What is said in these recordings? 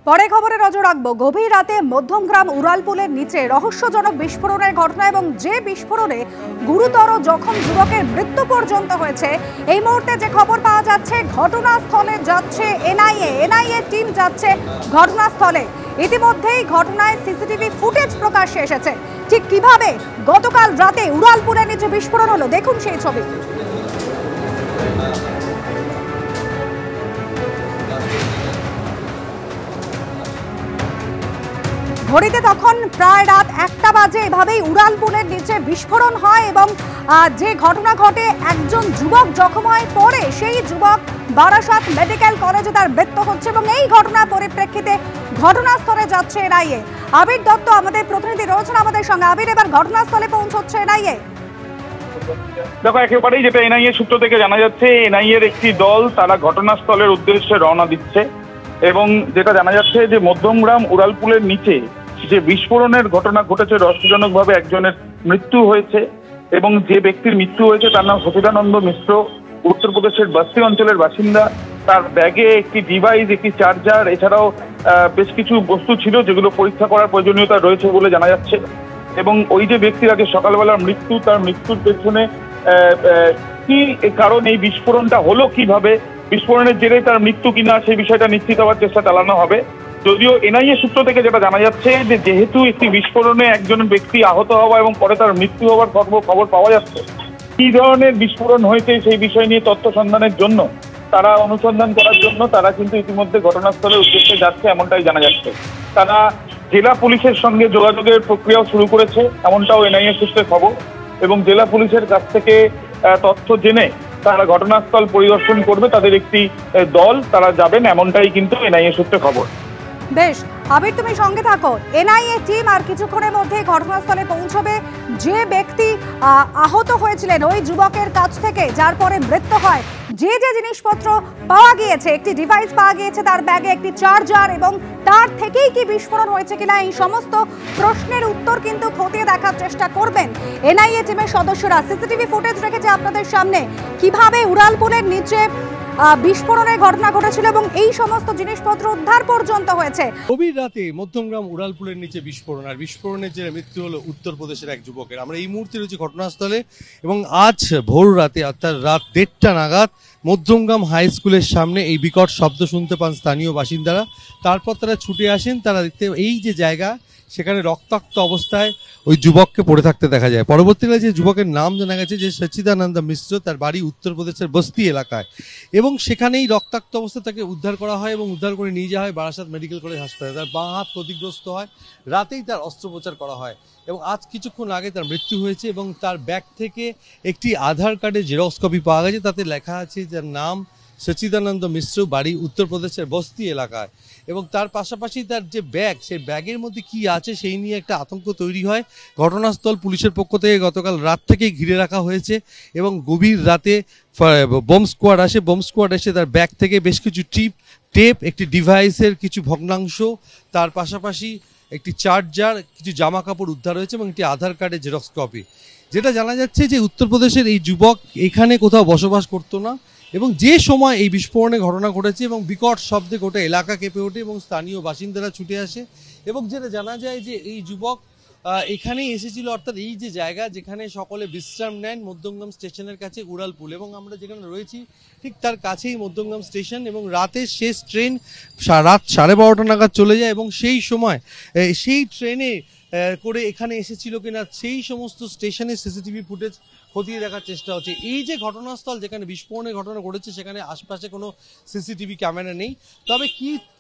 পরে খবরে নজর রাখবো। গভীর রাতে মধ্যমগ্রাম উড়ালপুলের নিচে রহস্যজনক বিস্ফোরণের ঘটনা এবং যে বিস্ফোরণে গুরুতর জখম যুবকের মৃত্যু পর্যন্ত হয়েছে। এই মুহূর্তে যে খবর পাওয়া যাচ্ছে, ঘটনাস্থলে যাচ্ছে এনআইএ টিম যাচ্ছে ঘটনাস্থলে। ইতিমধ্যেই ঘটনায় সিসিটিভি ফুটেজ প্রকাশ্যে এসেছে। ঠিক কিভাবে গতকাল রাতে উড়ালপুলের নিচে বিস্ফোরণ হলো, দেখুন সেই ছবি। ঘড়িতে তখন প্রায় রাত 1টা বাজে। এভাবেই উড়ালপুলের নিচে বিস্ফোরণ হয় এবং যে ঘটনা ঘটে, একজন যুবক জখম হয়। পরে সেই যুবক বারাসাত মেডিকেল কলেজে তার মৃত্যু হচ্ছে এবং এই ঘটনার পরিপ্রেক্ষিতে ঘটনাস্থলে যাচ্ছে এনআইএ। আবির দত্ত আমাদের প্রতিনিধি রয়েছেন আমাদের সঙ্গে। আবির, এবার ঘটনাস্থলে পৌঁছচ্ছে এনআইএ। দেখো, একেবারেই যেটা এনআইএ সূত্র থেকে জানা যাচ্ছে, এনআইএর একটি দল তারা ঘটনাস্থলের উদ্দেশ্যে রওনা দিচ্ছে এবং যেটা জানা যাচ্ছে যে মধ্যমগ্রাম উড়ালপুলের নিচে যে বিস্ফোরণের ঘটনা ঘটেছে, রহস্যজনকভাবে একজনের মৃত্যু হয়েছে এবং যে ব্যক্তির মৃত্যু হয়েছে তার নাম সচিদানন্দ মিশ্র, উত্তরপ্রদেশের বস্তি অঞ্চলের বাসিন্দা। তার ব্যাগে একটি ডিভাইস, একটি চার্জার, এছাড়াও বেশ কিছু বস্তু ছিল যেগুলো পরীক্ষা করার প্রয়োজনীয়তা রয়েছে বলে জানা যাচ্ছে। এবং ওই যে ব্যক্তির আগে সকালবেলার মৃত্যু, তার মৃত্যুর পেছনে কি কারণ, এই বিস্ফোরণটা হলো কিভাবে, বিস্ফোরণের জেরে তার মৃত্যু কিনা, সেই বিষয়টা নিশ্চিত হওয়ার চেষ্টা চালানো হবে। যদিও এনআইএ সূত্র থেকে যেটা জানা যাচ্ছে যে যেহেতু একটি বিস্ফোরণে একজন ব্যক্তি আহত হওয়া এবং পরে তার মৃত্যু হওয়ার খবর পাওয়া যাচ্ছে, কি ধরনের বিস্ফোরণ হয়েছে সেই বিষয় নিয়ে তথ্য সন্ধানের জন্য তারা অনুসন্ধান করার জন্য তারা কিন্তু ইতিমধ্যে ঘটনাস্থলের উদ্দেশ্যে যাচ্ছে, এমনটাই জানা যাচ্ছে। তারা জেলা পুলিশের সঙ্গে যোগাযোগের প্রক্রিয়াও শুরু করেছে, এমনটাও এনআইএ সূত্রে খবর। এবং জেলা পুলিশের কাছ থেকে তথ্য জেনে তারা ঘটনাস্থল পরিদর্শন করবে, তাদের একটি দল তারা যাবেন, এমনটাই কিন্তু এনআইএ সূত্রে খবর। বেশ আবির, তুমি সঙ্গে থাকো। এনআইএ টিম আর কিছুক্ষণের মধ্যে ঘটনাস্থলে পৌঁছবে। যে ব্যক্তি আহত হয়েছিলেন ওই যুবকের কাছ থেকে, যার পরে মৃত্যু হয়, যে যে জিনিসপত্র পাওয়া গিয়েছে, একটি ডিভাইস পাওয়া গিয়েছে তার ব্যাগে, একটি চার্জার, এবং তার থেকেই কি বিস্ফোরণ হয়েছে কিনা, এই সমস্ত প্রশ্নের উত্তর কিন্তু খতিয়ে দেখার চেষ্টা করবেন এনআইএ টিমের সদস্যরা। সিসিটিভি ফুটেজ রেখেছে আপনাদের সামনে কিভাবে উড়ালপুলের নিচে বিস্ফোরণের ঘটনা ঘটেছিল এবং এই সমস্ত জিনিসপত্র উদ্ধার পর্যন্ত হয়েছে। গভীর রাতে মধ্যমগ্রাম উড়ালপুলের নিচে বিস্ফোরণ, আর বিস্ফোরণের জেরে মৃত্যু হলো উত্তরপ্রদেশের এক যুবকের। আমরা এই মুহূর্তে রয়েছি ঘটনাস্থলে এবং আজ ভোর রাতে অর্থাৎ রাত 1:30 নাগাদ মধ্যমগ্রাম হাই স্কুলের সামনে এই বিকট শব্দ শুনতে পান স্থানীয় বাসিন্দারা। তারপর তারা ছুটে আসেন। তারা দেখতে এই যে জায়গা, সেখানে রক্তাক্ত অবস্থায় ওই যুবককে পড়ে থাকতে দেখা যায়। পরবর্তীকালে যে যুবকের নাম জানা গেছে যে সচিদানন্দ মিশ্র, তার বাড়ি উত্তরপ্রদেশের বস্তি এলাকায়, এবং সেখানেই রক্তাক্ত অবস্থায় তাকে উদ্ধার করা হয় এবং উদ্ধার করে নিয়ে যাওয়া হয় বারাসাত মেডিকেল কলেজ হাসপাতালে। তার বাঁ হাত ক্ষতিগ্রস্ত হয়, রাতেই তার অস্ত্রোপচার করা হয় এবং আজ কিছুক্ষণ আগে তার মৃত্যু হয়েছে। এবং তার ব্যাগ থেকে একটি আধার কার্ডের জেরক্স কপি পাওয়া গেছে, তাতে লেখা আছে যার নাম সচিদানন্দ মিশ্র, বাড়ি উত্তরপ্রদেশের বস্তি এলাকায়। এবং তার পাশাপাশি তার যে ব্যাগ, সেই ব্যাগের মধ্যে কি আছে সেই নিয়ে একটা আতঙ্ক তৈরি হয়। ঘটনাস্থল পুলিশের পক্ষ থেকে গতকাল রাত থেকেই ঘিরে রাখা হয়েছে এবং গভীর রাতে বোম স্কোয়াড এসে তার ব্যাগ থেকে বেশ কিছু টেপ, একটি ডিভাইসের কিছু ভগ্নাংশ, তার পাশাপাশি একটি চার্জার, কিছু জামা কাপড় উদ্ধার হয়েছে এবং একটি আধার কার্ডের জেরক্স কপি। যেটা জানা যাচ্ছে যে উত্তরপ্রদেশের এই যুবক এখানে কোথাও বসবাস করতো না এবং যে সময় এই বিস্ফোরণের ঘটনা ঘটেছে এবং বিকট শব্দে গোটা এলাকা কেঁপে ওঠে এবং স্থানীয় বাসিন্দারা ছুটে আসে। এবং যেটা জানা যায় যে এই যুবক এখানেই এসেছিল, অর্থাৎ এই যে জায়গা যেখানে সকলে বিশ্রাম নেন, মধ্যমগ্রাম স্টেশনের কাছে উড়ালপুল, এবং আমরা যেখানে রয়েছি ঠিক তার কাছেই মধ্যমগ্রাম স্টেশন। এবং রাতের শেষ ট্রেন রাত 12:30 নাগাদ চলে যায় এবং সেই সময় সেই ট্রেনে করে এখানে এসেছিল কিনা সেই সমস্ত স্টেশনের সিসিটিভি ফুটেজ খতিয়ে দেখার চেষ্টা হচ্ছে। এই যে ঘটনাস্থল যেখানে বিস্ফোরণের ঘটনা ঘটেছে, সেখানে আশপাশে কোনো সিসিটিভি ক্যামেরা নেই। তবে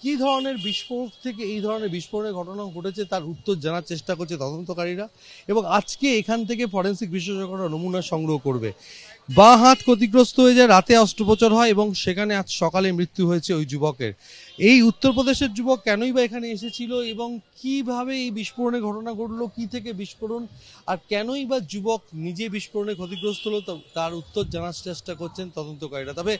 কি ধরনের বিস্ফোরক থেকে এই ধরনের বিস্ফোরণের ঘটনা ঘটেছে তার উত্তর জানার চেষ্টা করছে তদন্তকারীরা এবং আজকে এখান থেকে ফরেন্সিক বিশেষজ্ঞরা নমুনা সংগ্রহ করবে। বাঁ হাত ক্ষতিগ্রস্ত হয়ে যায়, রাতে অস্ত্রোপচার হয় এবং সেখানে আজ সকালে মৃত্যু হয়েছে ওই যুবকের। এই উত্তরপ্রদেশের যুবক কেনই বা এখানে এসেছিল এবং কিভাবে এই বিস্ফোরণের ঘটনা ঘটলো, কি থেকে বিস্ফোরণ, আর কেনই বা যুবক নিজে বিস্ফোরণে ক্ষতিগ্রস্ত হলো, তার উত্তর জানার চেষ্টা করছেন তদন্তকারীরা। তবে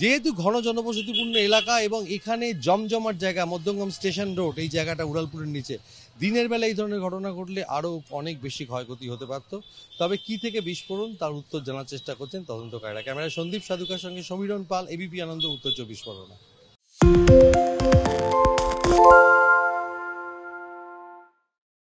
যেহেতু ঘন জনবসতিপূর্ণ এলাকা এবং এখানে জমজমাট জায়গা, মধ্যমগ্রাম স্টেশন রোড, এই জায়গাটা উড়ালপুরের নিচে, দিনের বেলা এই ধরনের ঘটনা ঘটলে আরও অনেক বেশি ক্ষয়ক্ষতি হতে পারত। তবে কি থেকে বিস্ফোরণ তার উত্তর জানার চেষ্টা করছেন তদন্তকারীরা। ক্যামেরায় সন্দীপ সাধুকার সঙ্গে সমীরণ পাল, এবিপি আনন্দ, উত্তর 24 পরগনা।